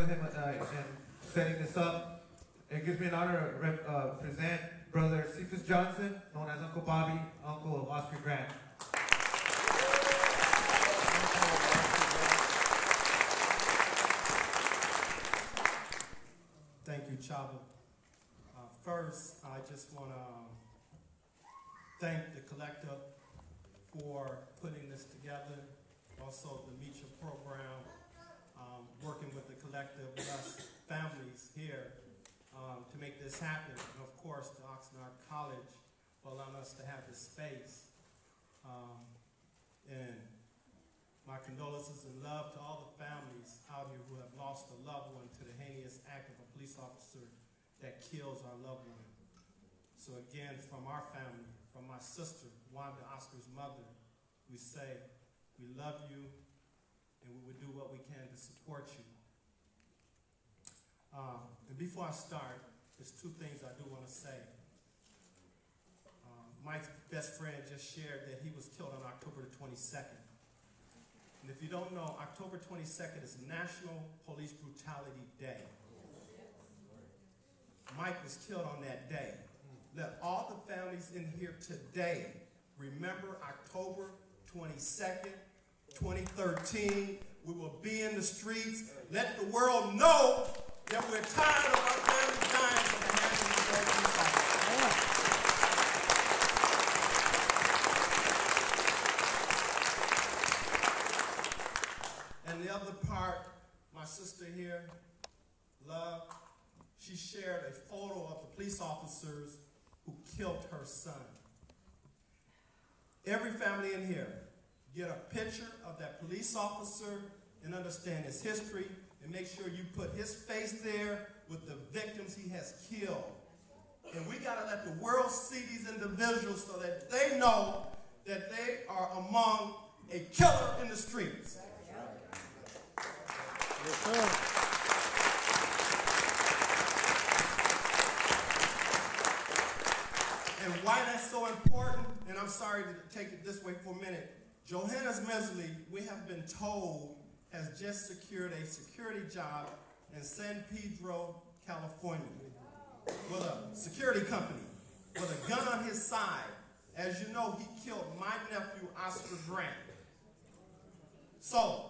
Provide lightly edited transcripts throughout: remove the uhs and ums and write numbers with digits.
with him in setting this up. It gives me an honor to present Brother Cephas Johnson, known as Uncle Bobby, uncle of Oscar Grant. Thank you, Chava. First, I just want to thank the collective for putting this together. Also, the Meet Your program, working with the collective, with us families here to make this happen. And of course, to Oxnard College for allowing us to have this space. And my condolences and love to all the families out here who have lost a loved one to the heinous act of a police officer that kills our loved one. So again, from our family, from my sister, Wanda, Oscar's mother, we say, we love you and we will do what we can to support you. And before I start, there's two things I do want to say. Mike's best friend just shared that he was killed on October the 22nd. And if you don't know, October 22nd is National Police Brutality Day. Mike was killed on that day. Let all the families in here today remember October 22nd, 2013. We will be in the streets. Let the world know that we're tired of our families dying for the hands of the police officers. And the other part, my sister here, Love, she shared a photo of the police officers who killed her son. Every family in here, get a picture of that police officer and understand his history, and make sure you put his face there with the victims he has killed. And we gotta let the world see these individuals so that they know that they are among a killer in the streets. Yes, sir. And why that's so important, and I'm sorry to take it this way for a minute, Johannes Mesley, we have been told, has just secured a security job in San Pedro, California, with a security company, with a gun on his side. As you know, he killed my nephew, Oscar Grant. So,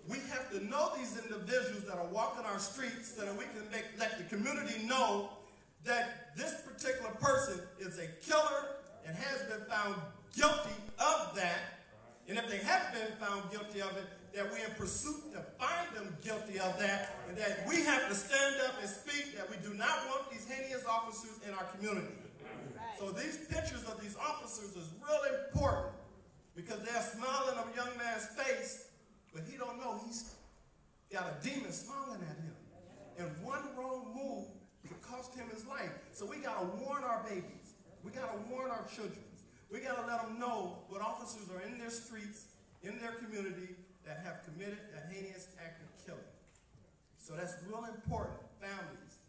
we have to know these individuals that are walking our streets so that we can let the community know that this particular person is a killer and has been found guilty of that. And if they have been found guilty of it, that we're in pursuit to find them guilty of that, and that we have to stand up and speak that we do not want these heinous officers in our community. Right. So these pictures of these officers is really important because they're smiling on a young man's face, but he don't know he's got a demon smiling at him. And one wrong move could cost him his life. So we got to warn our babies. We got to warn our children. We got to let them know what officers are in their streets, in their community, that have committed a heinous act of killing. So that's real important. Families,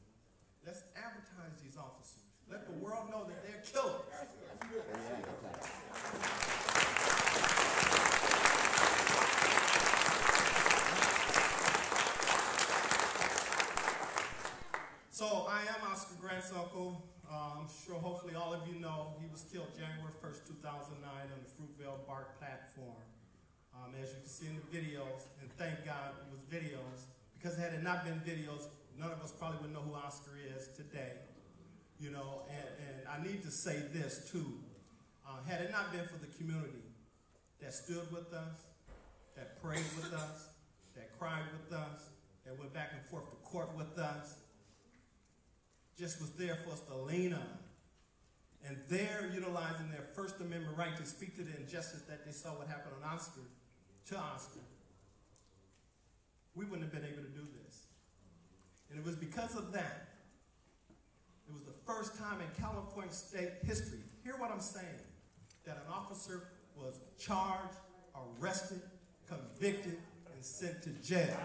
let's advertise these officers. Let the world know that they're killers. So I am Oscar Grant's uncle. I'm sure hopefully all of you know he was killed January 1st, 2009 on the Fruitvale BART platform. As you can see in the videos, and thank God it was videos, because had it not been videos, none of us probably would know who Oscar is today. You know, and I need to say this too. Had it not been for the community that stood with us, that prayed with us, that cried with us, that went back and forth to court with us, just was there for us to lean on. And they're utilizing their First Amendment right to speak to the injustice that they saw what happened on Oscar, to Oscar. We wouldn't have been able to do this. And it was because of that. It was the first time in California state history, hear what I'm saying, that an officer was charged, arrested, convicted, and sent to jail.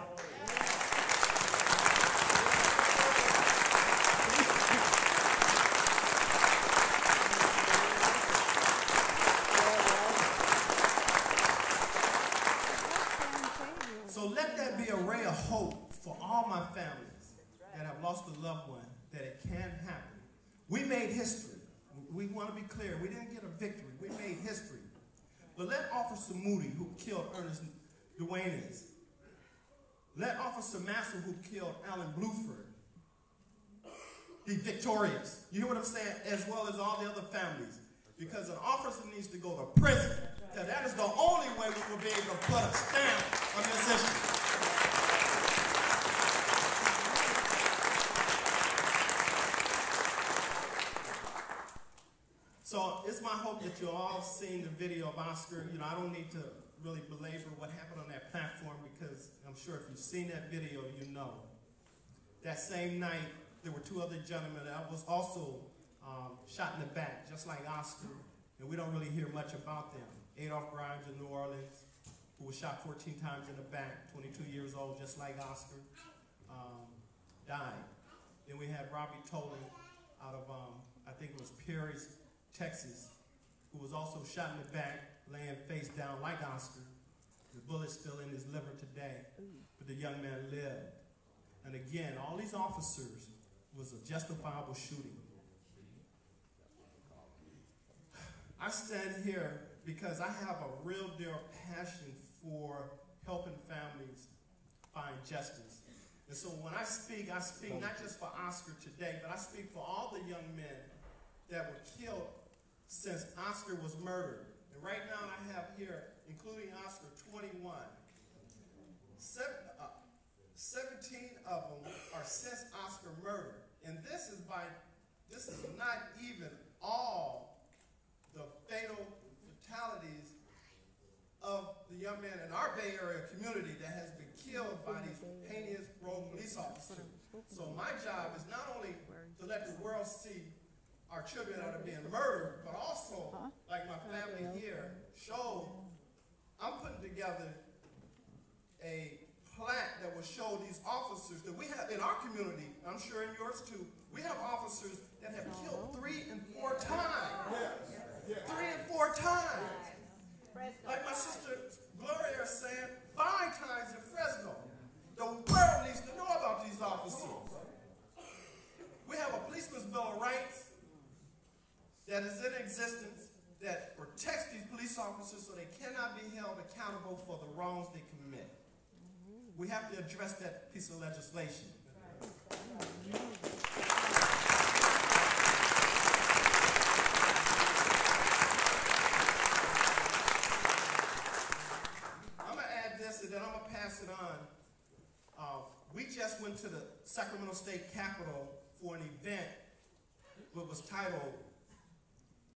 So let that be a ray of hope for all my family. families that have lost a loved one, that it can happen. We made history. We want to be clear. We didn't get a victory. We made history. But let Officer Moody, who killed Ernest Duenas, let Officer Massey, who killed Alan Bluford, be victorious. You hear what I'm saying? As well as all the other families. Because an officer needs to go to prison. Because that is the only way we will be able to put a stamp on this issue. So it's my hope that you all seen the video of Oscar. You know, I don't need to really belabor what happened on that platform because I'm sure if you've seen that video, you know. That same night, there were two other gentlemen that was also shot in the back, just like Oscar, and we don't really hear much about them. Adolph Grimes in New Orleans, who was shot 14 times in the back, 22 years old, just like Oscar, died. Then we had Robbie Tolan out of, I think it was Perry, Texas, who was also shot in the back, laying face down like Oscar. The bullet's still in his liver today, but the young man lived. And again, all these officers was a justifiable shooting. I stand here because I have a real deal passion for helping families find justice. And so when I speak not just for Oscar today, but I speak for all the young men that were killed since Oscar was murdered. And right now I have here, including Oscar, 21. 17 of them are since Oscar murder. And this is not even all the fatal fatalities of the young man in our Bay Area community that has been killed by these heinous rogue police officers. So my job is not only to let the world see our children that are being murdered, but also, like my family here showed, I'm putting together a plaque that will show these officers that we have in our community, I'm sure in yours too, we have officers that have killed 3 and 4 times. 3 and 4 times. Like my sister Gloria is saying, 5 times in Fresno. The world needs to know about these officers. We have a policeman's bill of rights that is in existence that protects these police officers so they cannot be held accountable for the wrongs they commit. We have to address that piece of legislation. I'm going to add this and then I'm going to pass it on. We just went to the Sacramento State Capitol for an event that was titled